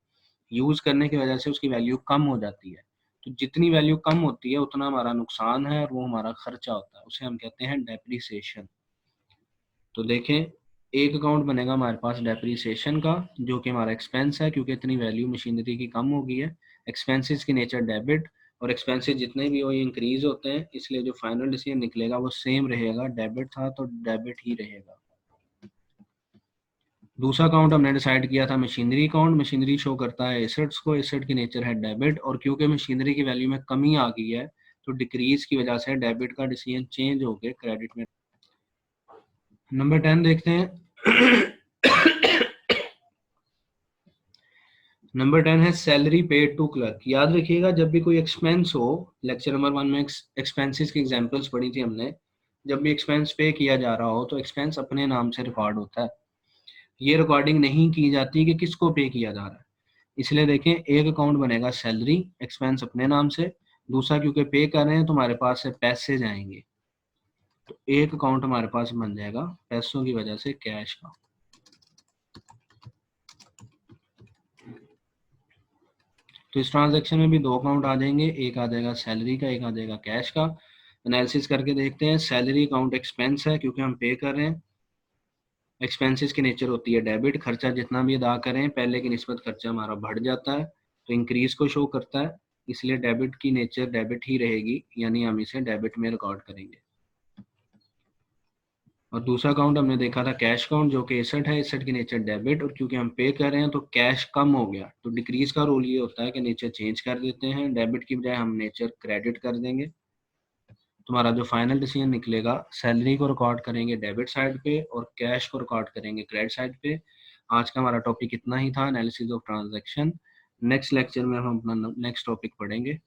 यूज करने की वजह से उसकी वैल्यू कम हो जाती है। तो जितनी वैल्यू कम होती है उतना हमारा नुकसान है और वो हमारा खर्चा होता है, उसे हम कहते हैं डेप्रिसिएशन। तो देखें एक अकाउंट बनेगा हमारे पास डेप्रिसिएशन का, जो कि हमारा एक्सपेंस है, क्योंकि इतनी वैल्यू मशीनरी की कम हो गई है। एक्सपेंसेस की नेचर डेबिट, और एक्सपेंसेस जितने भी हो ये इंक्रीज होते हैं, इसलिए जो फाइनल डिसीजन निकलेगा वो सेम रहेगा, डेबिट था तो डेबिट ही रहेगा। दूसरा अकाउंट हमने डिसाइड किया था मशीनरी अकाउंट। मशीनरी शो करता है एसेट्स को, एसेट की नेचर है डेबिट, और क्योंकि मशीनरी की वैल्यू में कमी आ गई है तो डिक्रीज की वजह से डेबिट का डिसीजन चेंज होकर क्रेडिट में। नंबर 10 देखते हैं। नंबर 10 है सैलरी पेड टू क्लर्क। याद रखिएगा जब भी कोई एक्सपेंस हो, लेक्चर नंबर 1 में एक्सपेंसेस की एग्जांपल्स पढ़ी थी हमने, जब भी एक्सपेंस पे किया जा रहा हो तो एक्सपेंस अपने नाम से रिकॉर्ड होता है, ये रिकॉर्डिंग नहीं की जाती कि किसको पे किया जा रहा है। इसलिए देखें एक अकाउंट बनेगा सैलरी, एक्सपेंस अपने नाम से, दूसरा क्योंकि पे कर रहे हैं तो हमारे पास से पैसे जाएंगे, तो एक अकाउंट हमारे पास बन जाएगा पैसों की वजह से कैश का। तो इस ट्रांजैक्शन में भी दो अकाउंट आ जाएंगे, एक आ जाएगा सैलरी का, एक आ जाएगा कैश का। एनालिसिस करके देखते हैं। सैलरी अकाउंट एक्सपेंस है क्योंकि हम पे कर रहे हैं, एक्सपेंसेस की नेचर होती है डेबिट, खर्चा जितना भी अदा करें पहले की निस्बत खर्चा हमारा बढ़ जाता है तो इंक्रीज को शो करता है, इसलिए डेबिट की नेचर डेबिट ही रहेगी, यानी हम इसे डेबिट में रिकॉर्ड करेंगे। और दूसरा अकाउंट हमने देखा था कैश अकाउंट, जो कि एसेट है, एसेट की नेचर डेबिट, और क्योंकि हम पे कर रहे हैं तो कैश कम हो गया, तो डिक्रीज का रूल ये होता है कि नेचर चेंज कर देते हैं, डेबिट की बजाय हम नेचर क्रेडिट कर देंगे। तुम्हारा जो फाइनल डिसीजन निकलेगा, सैलरी को रिकॉर्ड करेंगे डेबिट साइड पे और कैश को रिकॉर्ड करेंगे क्रेडिट साइड पे। आज का हमारा टॉपिक इतना ही था, analysis of transaction. Next lecture में हम अपना नेक्स्ट टॉपिक पढ़ेंगे।